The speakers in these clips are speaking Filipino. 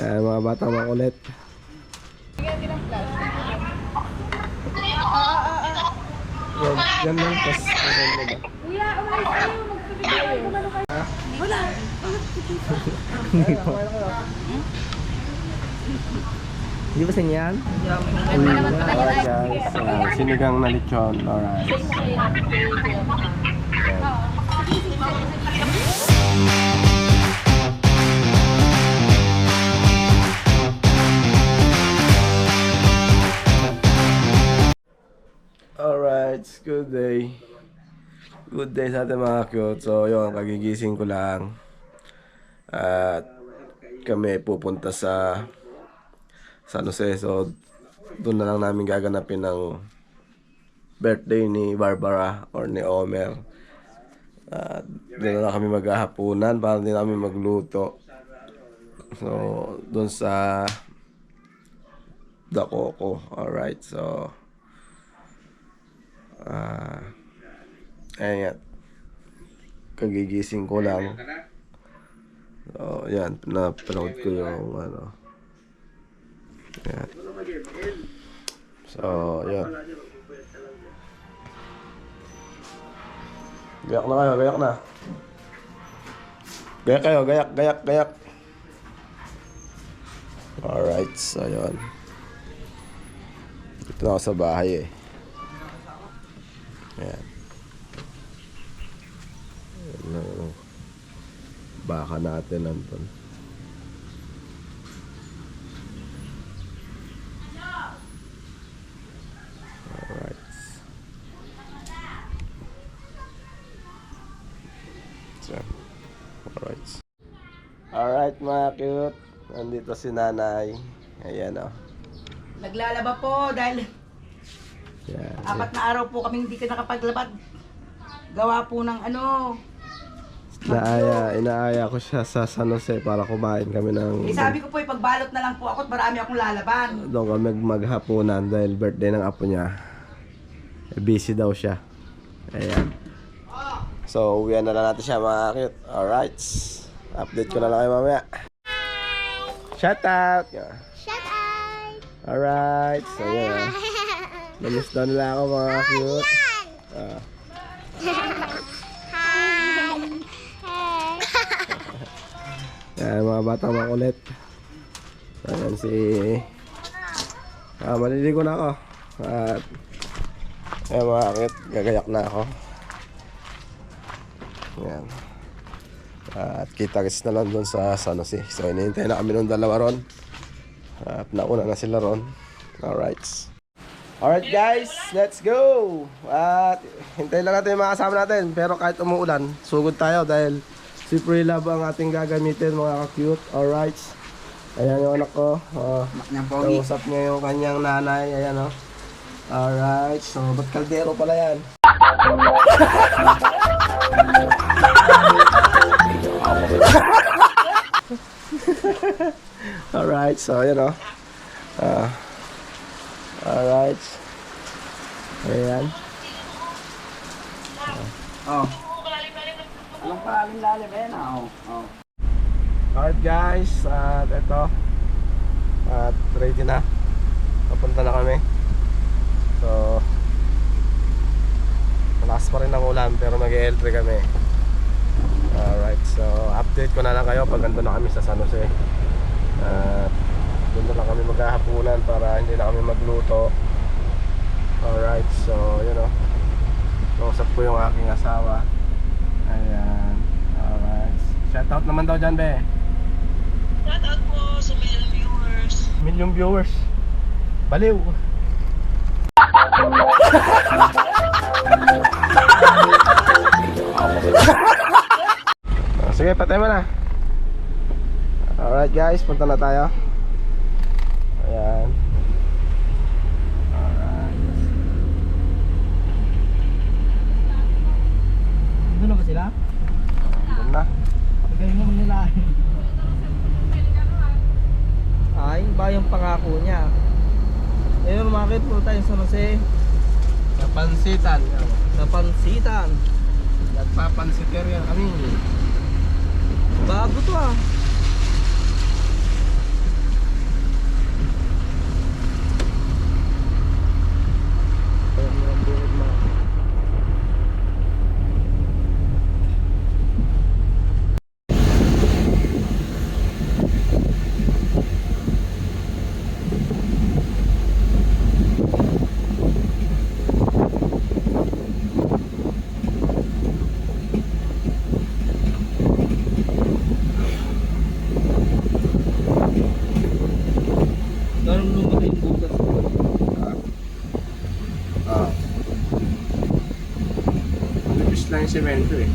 Mga bata makulit. Yan lang, tas ano ba? Kuya, umalis kayo. Magpipigil kayo. Wala. Hindi ba sinyan? Alright guys, sinigang na lechon. Alright. Alright, good day. Good day sa ating mga cute. So yun, kagigising ko lang. At kami pupunta sa San Jose. So doon na lang namin gaganapin ng birthday ni Barbara or ni Omer. Doon na lang kami maghahapunan para din kami magluto. So doon sa Dakoko. Alright, so ayan, kagigising ko lang. So yan, napanood ko yung ano. Ayan. So yan, gayak na kayo, gayak na. Gayak kayo, gayak, gayak, gayak. Alright, so yan. Dito na ako sa bahay eh. Ayan. Ayan. Baka natin nandun. Alright. So, alright. Alright mga cute. Nandito si nanay. Ayan o. Naglalaba po dahil Yan. 4 na araw po kaming hindi ka nakapaglabad. Gawa po ng ano. Inaaya ko siya sa San Jose para kumain kami ng... Sabi ko po ipagbalot na lang po ako at marami akong lalaban. Doon kami maghapunan dahil birthday ng apo niya. Busy daw siya. Ayan. So, uwian na lang natin siya mga cute. Alright. Update ko na lang kayo mamaya. Shout out! Shut up. Alright. So, yun. Namiss daw nila ako mga cute. Yan, mga batang makulit. Ayan si... maliligo na ako. At... Ayan mga cute, gagayak na ako. Ayan. At kita-kits na lang doon sa San Jose. So, hinihintay na kami nung dalawa ron. At nauna na sila ron. Alright. Alright guys, let's go! At hintayin lang natin yung mga kasama natin. Pero kahit umuulan, sugod tayo dahil si Pre-Love ang ating gagamitin mga ka-cute. Alright. Ayan yung anak ko. Kausap niya yung kanyang nanay. Ayan o. Alright. So, ba't kaldero pala yan? Alright. So, ayan o. Alright. Ayan. Anong paraming lalim eh na? Alright guys, at ito. At ready na. Papunta na kami. So malakas pa rin ang ulan pero mag-e-L3 kami. Alright, so update ko na lang kayo pag nandun na kami sa San Jose. Doon na lang kami maghahapunan para hindi na kami magluto. Alright, so yun o. Kausap ko yung aking asawa. Ayan. Alright. Shoutout naman daw dyan, be. Shoutout po sa million viewers. Million viewers. Baliw. Sige, patay mo na. Alright guys, punta na tayo. Ayan. Alright. Doon na ba sila? Doon na. Magaling naman nila. Ay, ba yung pangako niya? Ayun, umakit po tayo sa Jose. Napansitan. Napansitan. Nagpapansiterya kami. Bago to ah. yung semento eh.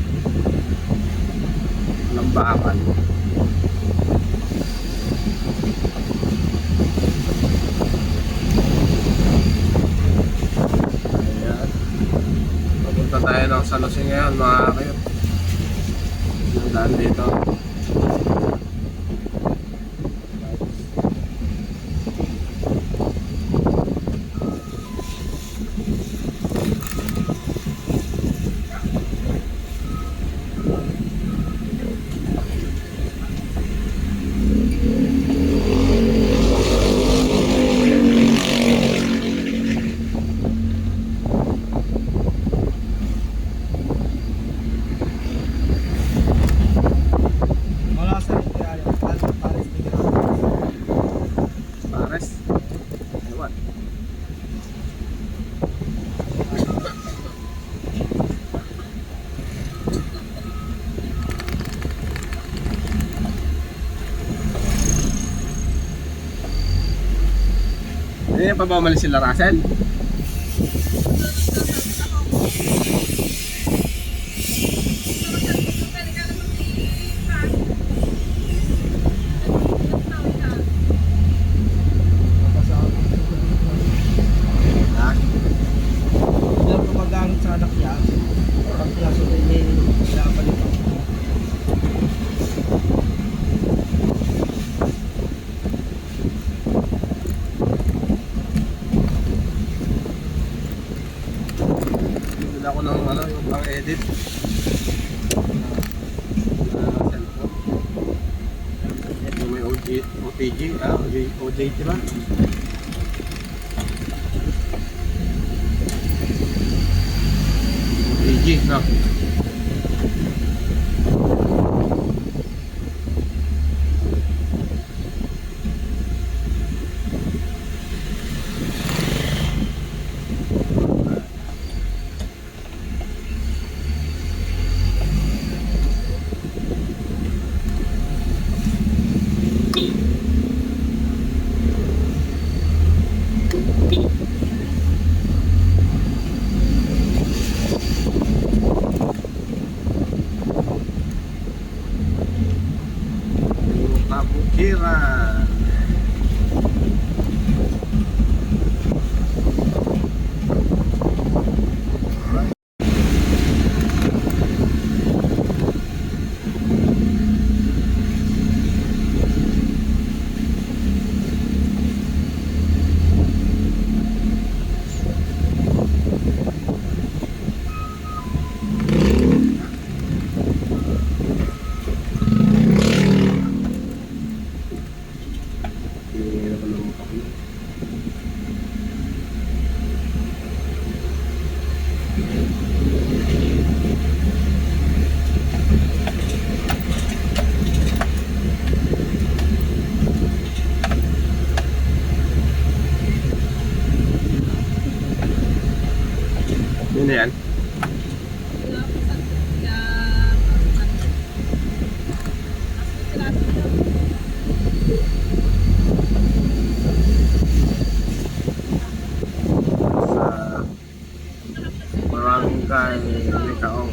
Lambakan. Ayan. Papunta tayo ng San Jose ngayon mga kakayot. Nandaan dito. Wala sa rin kaya yung Paris ni Grabe. Pares. Ewan. Hindi pa ba umalis sila Russell? Ha? Diyan gumagamit sa anak niya. Pag nasunod niya yung pinapalik ako. Bibili ako ng ano, yung pang-edit. Cellphone. Yung may OTG, OJT ba? OTG, no? Kabukiran. Hirap na naman ako. Yun na yan. Sa Barangay Licaong.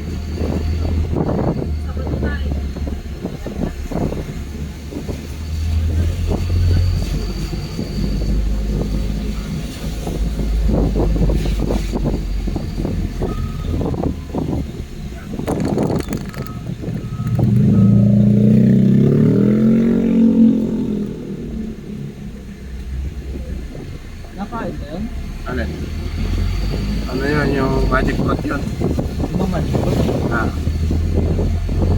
Nakain ba yun? Alin? Ano yun? Yung magic fruit yun. Di ba man? Ah.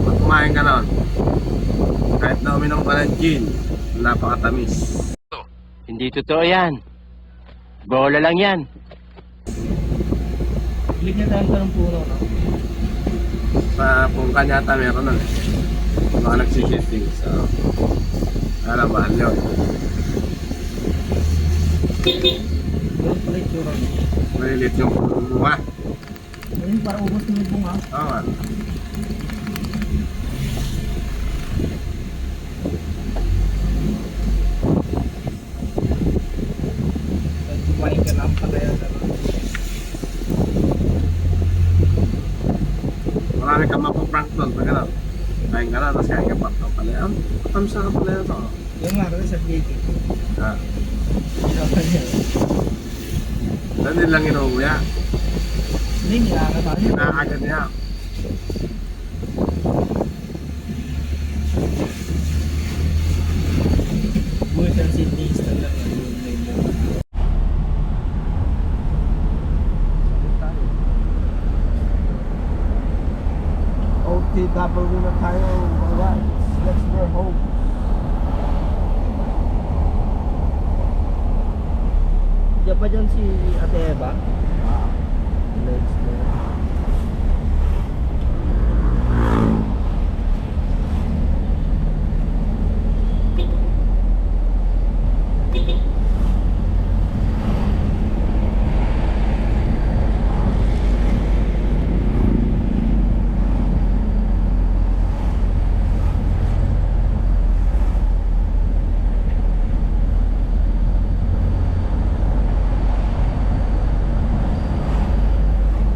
Pag kumain ka nun, kahit na uminom ka ng gin, napakatamis. Hindi totoo yan. Bola lang yan. Bigyan niya tayo ng puno, no? Sa Pungkan yata meron nun eh. Mga nagsisitting. So, alam, mahal yun. Ganun pala yung tsura, no? Malilit yung bunga. Ayun, para ubos na yung bunga. Oo nga. Kahit kumain ka lang pala yan, ano? ka mapaprank doon, pag gano'n. Kain ka na, tapos kain ka pa. Pala yan. Kamsa ka pala yan to. Yung nga kasi sa gate. Ha? Ginawa niya. Saan din lang inuuya? Hindi, nilakatahan niya. Nakakagad niya. Buhay ng Sydney install lang yan. Yung main mo. OTW na tayo. Alright, let's go home. Diyan pa dyan si Ate Eva? Let's go.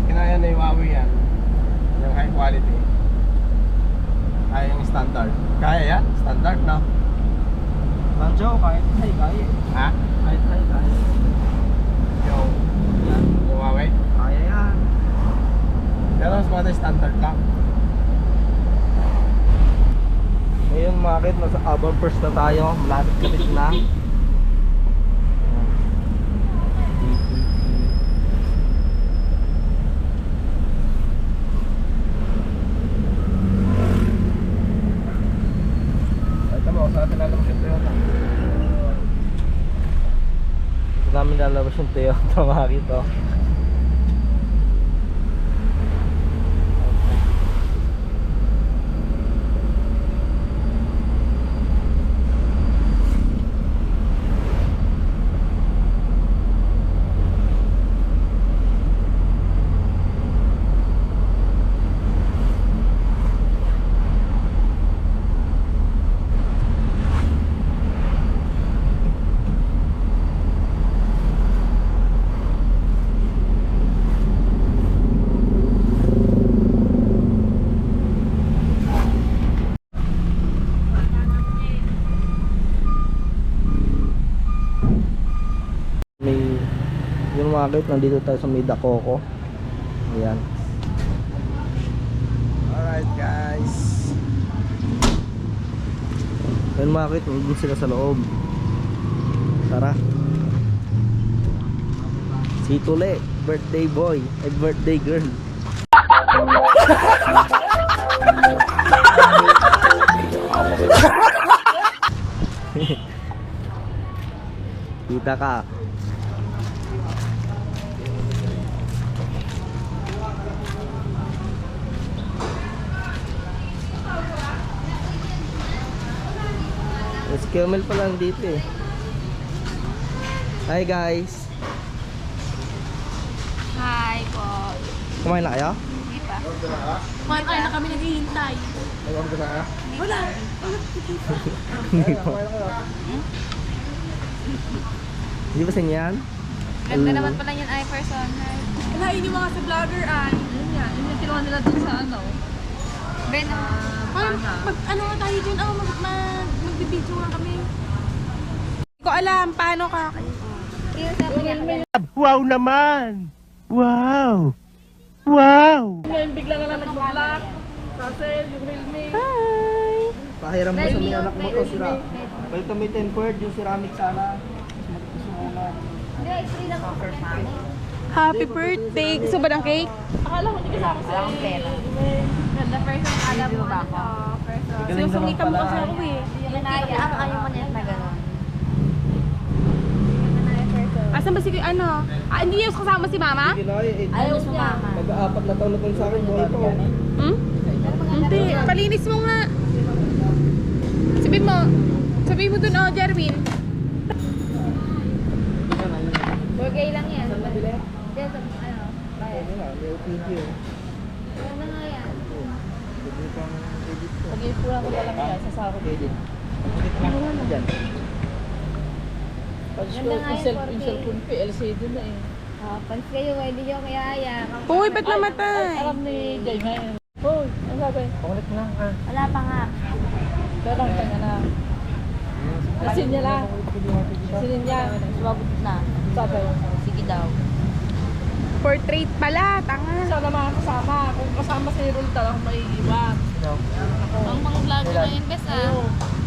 Kinaya na yung Huawei yan. Yung high quality. Kaya yung standard. Kaya yan? Standard, no? Manjo, kahit hay, kaya. Ha? Kahit hay, kaya. Yung, Yan. yung Huawei. Kaya yan. Pero mas maganda yung standard lang. Ngayon market, nasa Abang First na tayo. Malapit-lapit na. Ito mo, sa atin alam yung Toyota. Ito namin lalabas yung Toyota market, oh. May yung market, nandito tayo sa may Dakoko. Ayan. Alright guys. Yung market, nandun sila sa loob. Tara. Si Tule, birthday boy, ay birthday girl. Kita ka. Camel pa lang dito eh. Hi guys. Hi po. Kumain na kayo? Hindi pa. Kumain na kami naghihintay. Wala. Hindi pa. Hindi ba sa inyan? Ganda naman pala yan ay personal. Kalahin yung mga sa vlogger ay. Yun nga. Yun yung kinuha nila dun sa ano. Ben, ano nga tayo dyan? Magbibidyo nga kami. Hindi ko alam paano ka. Wow naman! Wow! Wow! Ngayon bigla nga lang nag-vlog. Kasi yung helmet. Pahiram mo sa may anak mo to sira. Pwede may tempered yung ceramic sana. Happy birthday! Gusto ba ng cake? Akala ko hindi kasama sa akin pera. The person alam mo ba ako? Sinusungitan mo kasi ako eh. Ayaw mo na gano'n. Asan ba si ano? Hindi niya kasama si mama? Ayaw sumama. Mag-aapat na taon na kung sa akin buhay ko. Hmm? Hindi. Palinis mo nga. Sabihin mo dun, oh, Jerwin. Burgay lang yan. Diyan sa ano, bayan. Thank you. Ano na nga yan? Pag-ipulang ko lang yan sa sako. Ano na dyan? Ganda nga yung 4K. ko, LCD na eh. Pans kayo, hindi nyo kaya haya. Uy, ba't namatay? Alam ni Jay ngayon. Hoy, ang Ano sabi? Pakulit na. Ah. Wala pa nga. Pero lang kanya na. Nasin niya lang. Nasin niya. Sumabot na. Sabi. Sige daw. Portrait pala, tanga. Sana makakasama. Kung kasama si Rul talagang maiiwan. No. Ang mga vlogger na yun, bes ah.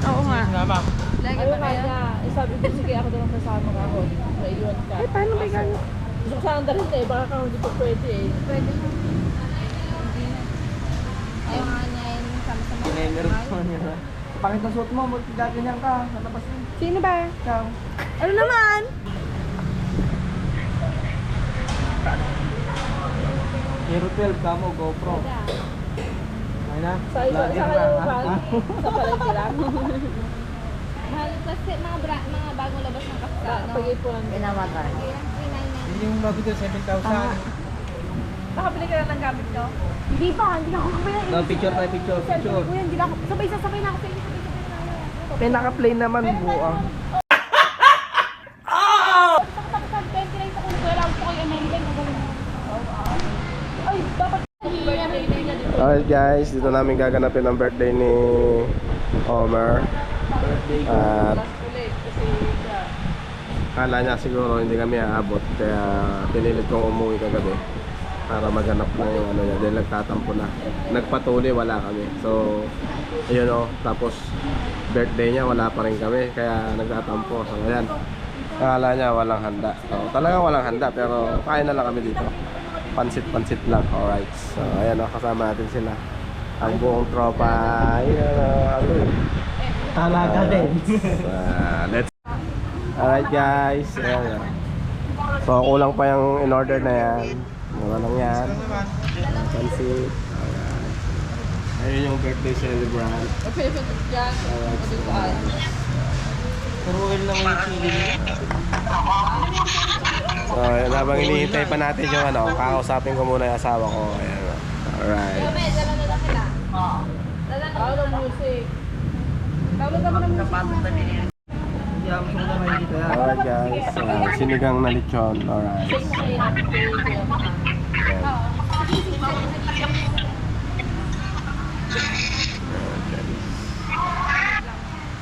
Oo nga. Sinama. Lagi Ayaw pa nga kayo? niya. Sabi ko, sige ako doon kasama ka ako. Maiiwan ka. Eh, paano ba gano'n? Gusto ko sana rin eh. Baka ka hindi pa pwede eh. Pwede na. Hindi na. Ayaw nga niya yun sama-sama. Kinenerot mo niya. Pangit na suot mo, gaganyan ka. Nalabas mo. Sino ba? Ikaw. Ano naman? Hero 12 ka mo, GoPro. Ay na. Sa Vlogger kayo ka, ba? ha? Sa palagi lang. Mahal kasi mga bagong labas ng kapsano. Pag-ipuan. Pinamagal. Yun yung bago doon, 7,000. Nakabili ka na ng gamit ko? Hindi pa, hindi na ako kumaya. No, picture tayo, picture. Kuya, hindi na ako. Sabay-sabay na ako sa inyo. May naka-play naman, buang. Alright guys, dito namin gaganapin ang birthday ni Homer. At kala niya siguro hindi kami aabot, kaya pinilit kong umuwi kagabi para maganap na yung ano niya, dahil nagtatampo na. Nagpatuli, wala kami. So, ayun o, tapos birthday niya, wala pa rin kami, kaya nagtatampo. So, ayan, kala niya walang handa. So, talaga walang handa, pero kain na lang kami dito. Pansit-pansit lang, alright. So, ayan o, kasama natin sila. Ang buong tropa, ayun, Talaga din. let's alright guys, ayan. So kulang pa yung in-order na yan. Mura lang yan. Pansit. Alright. Ayun yung birthday celebrant. Alright. Turuin lang yung chili niya. So ayan, habang hinihintay pa natin yung ano, kakausapin ko muna yung asawa ko. Ayan. Alright. Ano music? Tawag ka mo ng music. Yam ko na kayo dito. Alright guys, sinigang na lechon. Alright.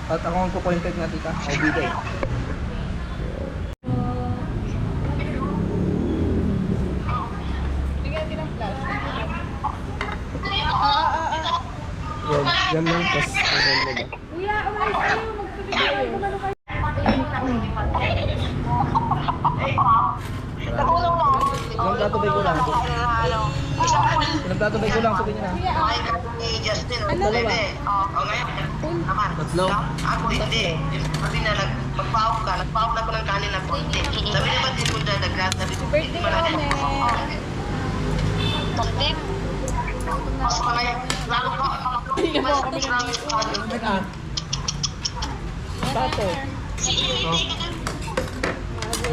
At ako ang kukontent na tita. Ay, bigay. Yan lang, tapos ano ba? Kuya, umalis kayo. Magpapigay. Kumano kayo. Ilang plato ba ko lang? Ilang plato ba ko lang? Sabihin niya na. Dalawa. Tatlo. Ako hindi. Sabi na magpawag ka. Nagpawag na ko ng kanin na konti. Sabi naman din mo dyan nagkat. Sabi ko, Birthday Omen. mas panay. Lalo ko. Bato.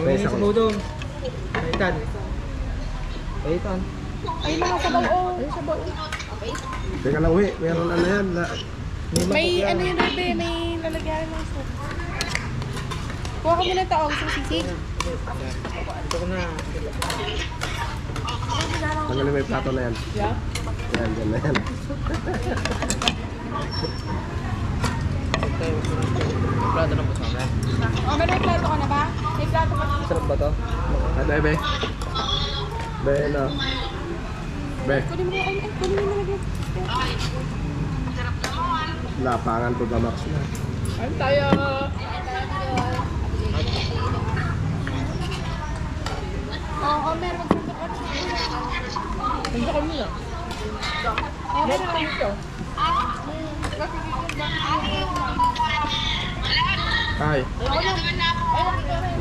May mo doon. Kaitan. Kaitan. Ay, mga sabaw. Oh. Ay, sabaw. Teka lang, uwi. Meron ano yan. May ano yun, bebe. May lalagyan ng soup. Kuha ko muna taong sa sisig. Ito ko na. Tanggalin mo yung plato na yan. Yeah? Yan, yan na yan. Plato na po sa amin. Oh, may plato ka na ba? May plato ka na. Sarap ba to? Ano, be? Be, ano? Be, Kunin mo, ay, kunin mo nalagyan. lapangan to the max na. Ano tayo? Oo, meron magpunta ka. Punta ka muna. Okay na lang ito. Ay.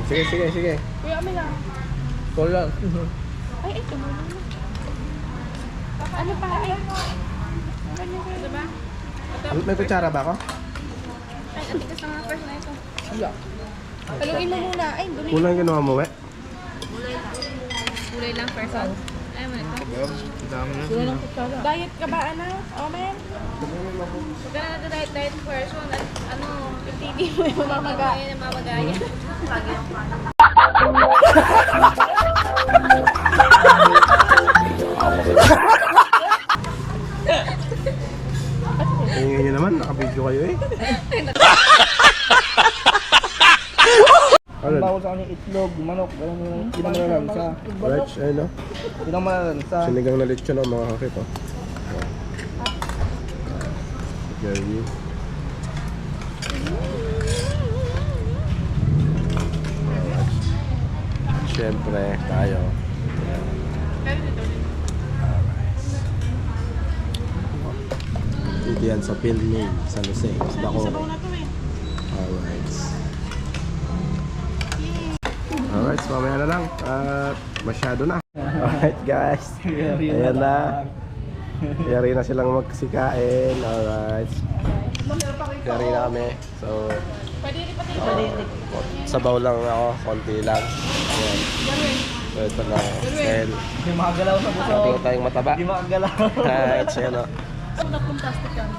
Sige, sige, sige. Kuya, kami lang. Call lang. Ay, ito muna. Ano pa? Ay, ganyan ka, diba? May kutsara ba ako? Ay, atikas na nga first na ito. Talugin mo muna. Ay, dumi. Kulang ginawa mo, we? Kulay lang person. Ay, mo ito. Dami na. Diet ka ba, ano? O, men? Huwag ka na diet person. At ano, hindi mo yung mamaga. Yung mamagaya. naman, naka-video kayo eh. Alright. Bawal sa kanya itlog, manok, ganun yung pinamalalansa. Right, ayun no? Pinamalalansa. Sinigang na lechon no, mga kakit oh. Gary. Siyempre, tayo. Dito yan sa Pilming, San Jose, sa Dacoco. Alright. Alright, so mamaya na lang. Masyado na. Alright guys. Ayan na. Yari na silang magsikain. Alright. Yari na kami. So, sabaw lang ako. Konti lang. Ayan. So, ito na. Dahil Hindi makagalaw sa buso. tingin tayong mataba. Hindi makagalaw. Alright, so yun o. Tatlong plastic yan.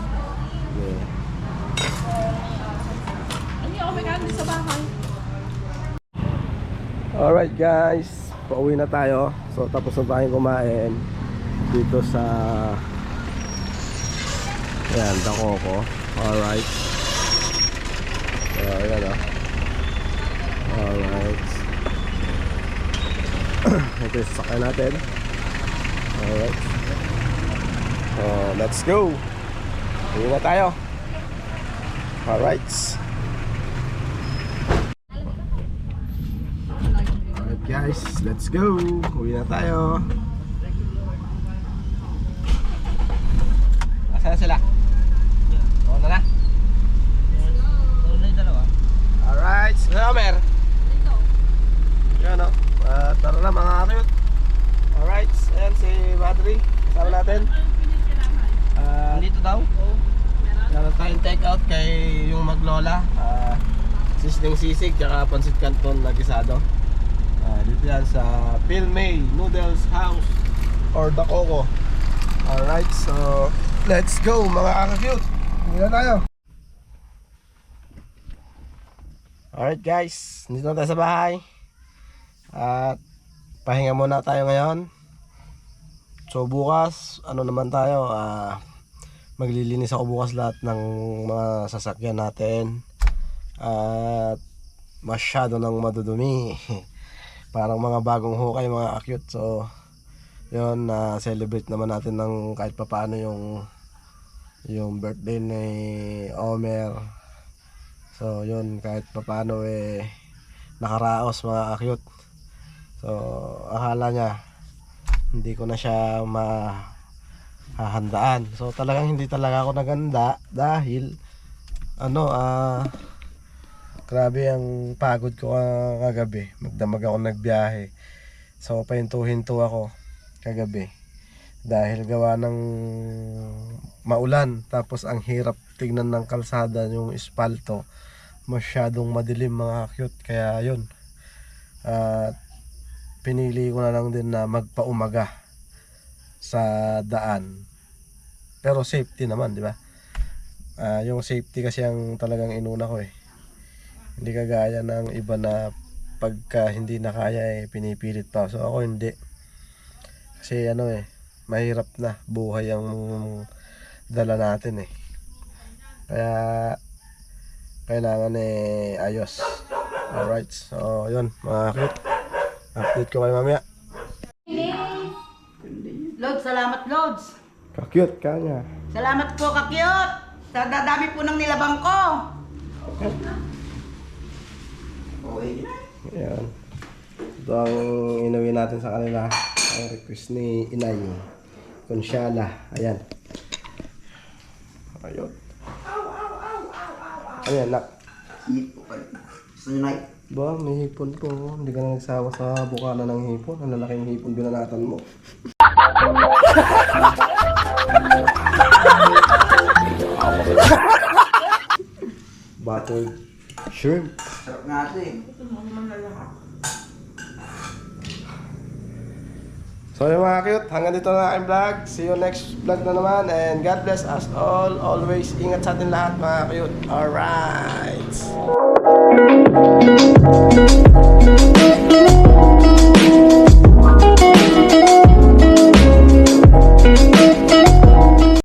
Yeah. Ano yung may kanin sa bahay? Alright guys, pauwi na tayo. So tapos na tayong kumain dito sa ayan, Dacoco. Alright. So ayan o. Alright. Ito yung sasakyan natin. Alright. Let's go. Uwi na tayo. Alright. Alright guys, let's go. Uwi na tayo. Asan sila? Oo na na. Oo na yung dalawa. Alright, Homer. Yan o. Tara na mga kakayot. Alright, ayan si Madri. Kasama natin. Dito daw? Meron tayong take out kay yung Maglola. Sisling sisig, tsaka pansit canton na gisado. Dito yan sa Pilmay Noodles House or Dacoco. Alright, so let's go mga kakayot. Hindi na tayo. Alright guys, dito na tayo sa bahay. At pahinga muna tayo ngayon. So bukas, ano naman tayo, maglilinis ako bukas lahat ng mga sasakyan natin. At masyado nang madudumi. Parang mga bagong hukay mga cute. So yun, celebrate naman natin ng kahit papaano yung birthday ni Omer. So yun, kahit papaano nakaraos mga cute. So akala niya hindi ko na siya mahahandaan. So talagang hindi talaga ako naganda dahil grabe ang pagod ko kagabi. Magdamag ako nagbiyahe. So pahinto-hinto ako kagabi dahil gawa ng maulan, tapos ang hirap tignan ng kalsada, yung espalto masyadong madilim mga cute. Kaya yun, pinili ko na lang din na magpaumaga sa daan, pero safety naman, di ba? Yung safety kasi ang talagang inuna ko hindi kagaya ng iba na pagka hindi na kaya pinipilit pa. So ako hindi, kasi mahirap na buhay ang dala natin kaya kailangan ayos. Alright, so yun mga cute, update ko kayo mamaya. Lods, salamat Lods. Ka-cute ka niya. Salamat po ka-cute. Sa dadami po ng nilabang ko. Ayan. Ito ang inuwi natin sa kanila. Ang request ni Inay. Consyala. Ayan. Ayun. Ayan, nak. Gusto nyo na Ba, may hipon po. Hindi ka na nagsawa sa bukana ng hipon. Ang lalaking hipon binanatan mo. Buttered shrimp. Sarap nga ito So yung mga cute, hanggang dito na aking vlog. See you next vlog na naman. And God bless us all. Always ingat sa atin lahat mga cute. Alright.